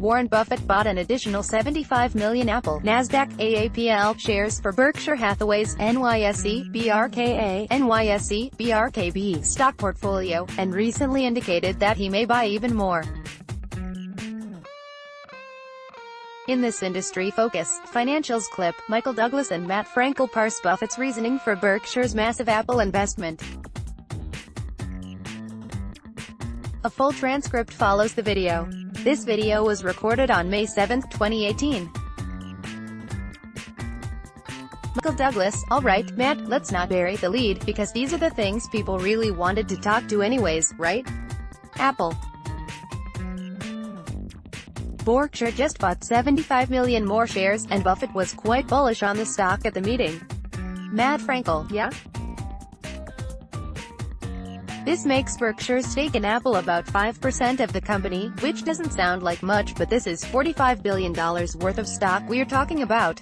Warren Buffett bought an additional 75 million Apple, NASDAQ, AAPL shares for Berkshire Hathaway's NYSE, BRK-A, NYSE, BRK-B stock portfolio, and recently indicated that he may buy even more. In this industry focus, Financials clip, Michael Douglass and Matt Frankel parse Buffett's reasoning for Berkshire's massive Apple investment. A full transcript follows the video. This video was recorded on May 7, 2018. Michael Douglass: alright, Matt, let's not bury the lead, because these are the things people really wanted to talk to anyways, right? Apple. Berkshire just bought 75 million more shares, and Buffett was quite bullish on the stock at the meeting. Matt Frankel: yeah? This makes Berkshire's stake in Apple about 5% of the company, which doesn't sound like much, but this is $45 billion worth of stock we're talking about.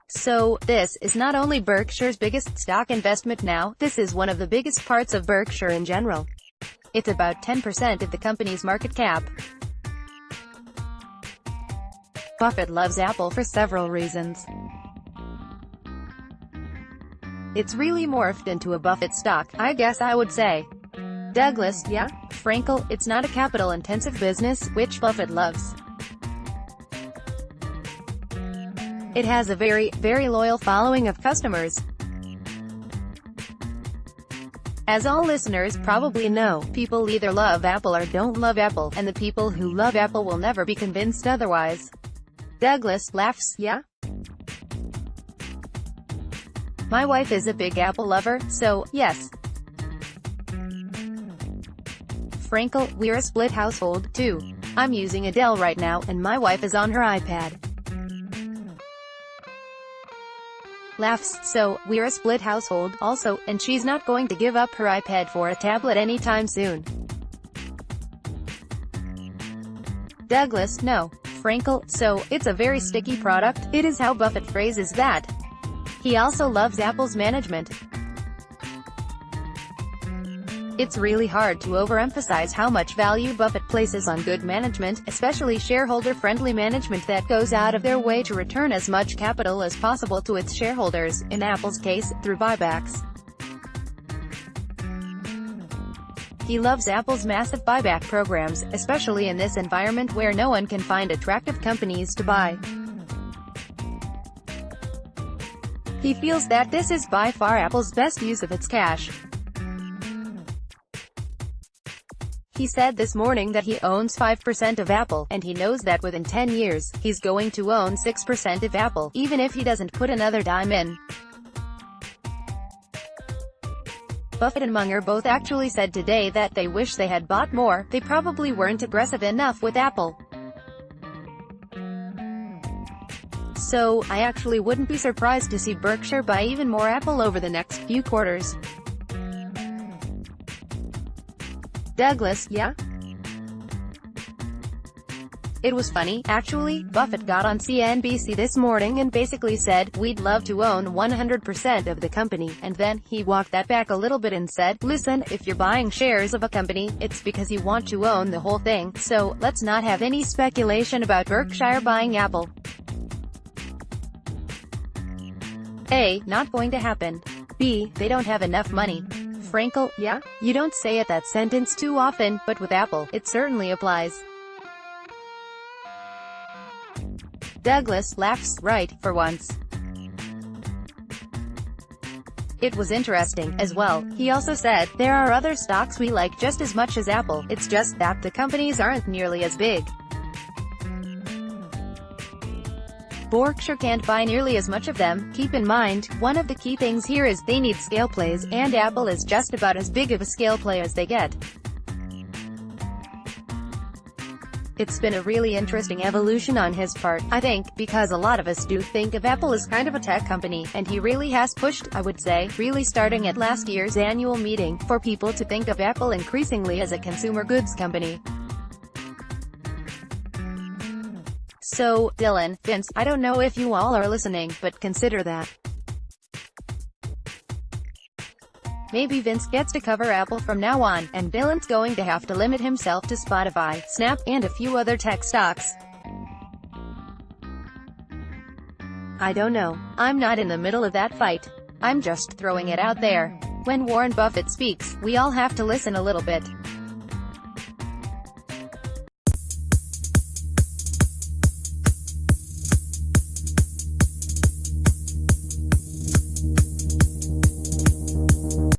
So, this is not only Berkshire's biggest stock investment now, this is one of the biggest parts of Berkshire in general. It's about 10% of the company's market cap. Buffett loves Apple for several reasons. It's really morphed into a Buffett stock, I guess I would say. Douglass: yeah? Frankel: it's not a capital-intensive business, which Buffett loves. It has a very, very loyal following of customers. As all listeners probably know, people either love Apple or don't love Apple, and the people who love Apple will never be convinced otherwise. Douglass laughs: yeah? My wife is a big Apple lover, so, yes. Frankel: we're a split household, too. I'm using a Dell right now, and my wife is on her iPad. Laughs: so, we're a split household, also, and she's not going to give up her iPad for a tablet anytime soon. Douglass: no. Frankel: so, it's a very sticky product, it is how Buffett phrases that. He also loves Apple's management. It's really hard to overemphasize how much value Buffett places on good management, especially shareholder-friendly management that goes out of their way to return as much capital as possible to its shareholders, in Apple's case, through buybacks. He loves Apple's massive buyback programs, especially in this environment where no one can find attractive companies to buy. He feels that this is by far Apple's best use of its cash. He said this morning that he owns 5% of Apple, and he knows that within 10 years, he's going to own 6% of Apple, even if he doesn't put another dime in. Buffett and Munger both actually said today that they wish they had bought more, they probably weren't aggressive enough with Apple. So, I actually wouldn't be surprised to see Berkshire buy even more Apple over the next few quarters. Douglass: yeah? It was funny, actually. Buffett got on CNBC this morning and basically said, we'd love to own 100% of the company, and then, he walked that back a little bit and said, listen, if you're buying shares of a company, it's because you want to own the whole thing, so, let's not have any speculation about Berkshire buying Apple. A. Not going to happen. B. They don't have enough money. Frankel: yeah? You don't say that sentence too often, but with Apple, it certainly applies. Douglass laughs: right, for once. It was interesting, as well. He also said, there are other stocks we like just as much as Apple, it's just that the companies aren't nearly as big. Berkshire can't buy nearly as much of them. Keep in mind, one of the key things here is they need scale plays, and Apple is just about as big of a scale play as they get. It's been a really interesting evolution on his part, I think, because a lot of us do think of Apple as kind of a tech company, and he really has pushed, I would say, really starting at last year's annual meeting, for people to think of Apple increasingly as a consumer goods company. So, Dylan, Vince, I don't know if you all are listening, but consider that. Maybe Vince gets to cover Apple from now on, and Dylan's going to have to limit himself to Spotify, Snap, and a few other tech stocks. I don't know. I'm not in the middle of that fight. I'm just throwing it out there. When Warren Buffett speaks, we all have to listen a little bit.